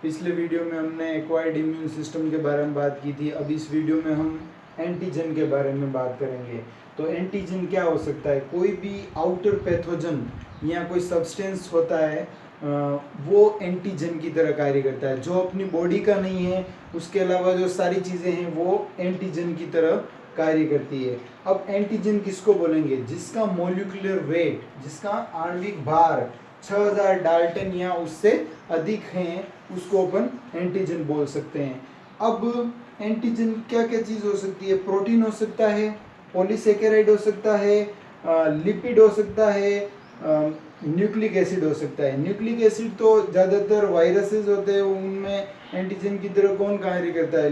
पिछले वीडियो में हमने एक्वायर्ड इम्यून सिस्टम के बारे में बात की थी। अब इस वीडियो में हम एंटीजन के बारे में बात करेंगे। तो एंटीजन क्या हो सकता है? कोई भी आउटर पैथोजन या कोई सब्सटेंस होता है वो एंटीजन की तरह कार्य करता है। जो अपनी बॉडी का नहीं है, उसके अलावा जो सारी चीज़ें हैं वो एंटीजन की तरह कार्य करती है। अब एंटीजन किसको बोलेंगे? जिसका मोलिकुलर वेट, जिसका आणविक भार 6000 डाल्टन या उससे अधिक हैं, उसको अपन एंटीजन बोल सकते हैं। अब एंटीजन क्या क्या चीज़ हो सकती है? प्रोटीन हो सकता है, पॉलीसेकेराइड हो सकता है, लिपिड हो सकता है, न्यूक्लिक एसिड हो सकता है। न्यूक्लिक एसिड तो ज़्यादातर वायरसेस होते हैं, उनमें एंटीजन की तरह कौन कार्य करता है?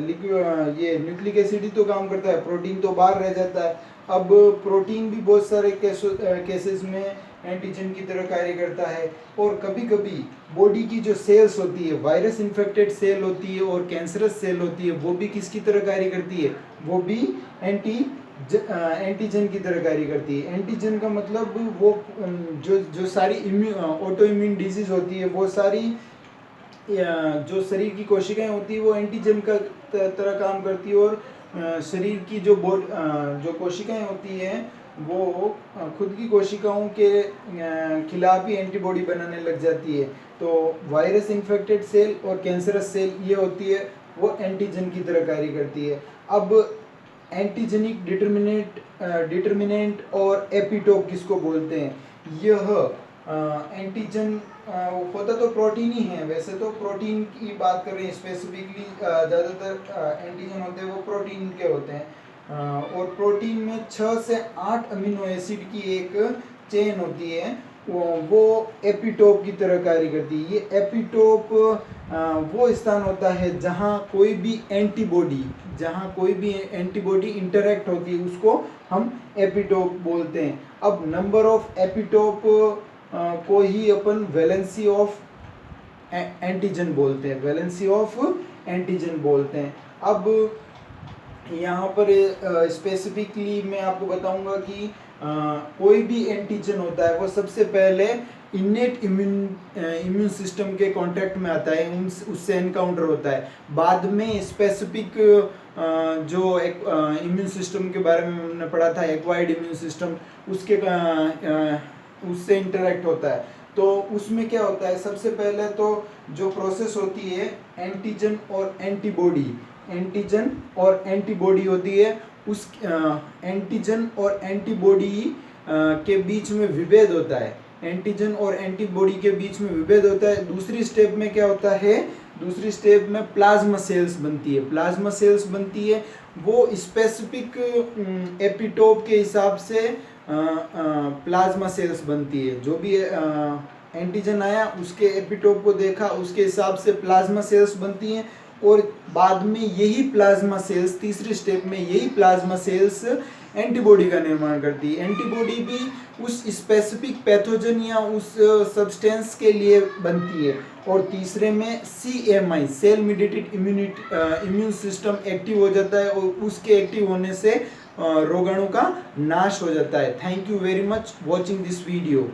ये न्यूक्लिक एसिड ही तो काम करता है, प्रोटीन तो बाहर रह जाता है। अब प्रोटीन भी बहुत सारे केसेस में एंटीजन की तरह कार्य करता है। और कभी कभी बॉडी की जो सेल्स होती है, वायरस इन्फेक्टेड सेल होती है और कैंसरस सेल होती है, वो भी किसकी तरह कार्य करती है? वो भी एंटीजन की तरह कार्य करती है। एंटीजन का मतलब वो जो सारी ऑटो इम्यून डिजीज होती है, वो सारी जो शरीर की कोशिकाएं होती है वो एंटीजन का तरह काम करती है। और शरीर की जो कोशिकाएं होती हैं वो खुद की कोशिकाओं के खिलाफ ही एंटीबॉडी बनाने लग जाती है। तो वायरस इन्फेक्टेड सेल और कैंसरस सेल ये होती है, वो एंटीजन की तरह कार्य करती है। अब एंटीजेनिक डिटर्मिनेंट और एपिटोप किसको बोलते हैं? यह एंटीजन होता तो प्रोटीन ही है। वैसे तो प्रोटीन की बात कर रहे हैं स्पेसिफिकली, ज़्यादातर एंटीजन होते हैं वो प्रोटीन के होते हैं। और प्रोटीन में 6 से 8 अमीनो एसिड की एक चेन होती है, वो एपिटोप की तरह कार्य करती है। ये एपिटोप वो स्थान होता है जहाँ कोई भी एंटीबॉडी इंटरेक्ट होती है, उसको हम एपिटोप बोलते हैं। अब नंबर ऑफ एपिटोप को ही अपन वैलेंसी ऑफ एंटीजन बोलते हैं। अब यहाँ पर स्पेसिफिकली मैं आपको बताऊंगा कि कोई भी एंटीजन होता है वो सबसे पहले इनेट इम्यून सिस्टम के कांटेक्ट में आता है, उससे एनकाउंटर होता है। बाद में स्पेसिफिक जो एक इम्यून सिस्टम के बारे में हमने पढ़ा था, एक्वायर्ड इम्यून सिस्टम, उससे इंटरेक्ट होता है। तो उसमें क्या होता है? सबसे पहले तो जो प्रोसेस होती है एंटीजन और एंटीबॉडी होती है, उस एंटीजन और एंटीबॉडी के बीच में विभेद होता है। एंटीजन और एंटीबॉडी के बीच में विभेद होता है। दूसरी स्टेप में क्या होता है? दूसरी स्टेप में प्लाज्मा सेल्स बनती है। वो स्पेसिफिक एपिटोप के हिसाब से प्लाज्मा सेल्स बनती है। जो भी एंटीजन आया, उसके एपिटोप को देखा, उसके हिसाब से प्लाज्मा सेल्स बनती हैं। और बाद में यही प्लाज्मा सेल्स, तीसरी स्टेप में यही प्लाज्मा सेल्स एंटीबॉडी का निर्माण करती है। एंटीबॉडी भी उस स्पेसिफिक पैथोजन या उस सब्सटेंस के लिए बनती है। और तीसरे में CMI, cell mediated immune system active हो जाता है, और उसके एक्टिव होने से रोगाणु का नाश हो जाता है। Thank you very much watching this video.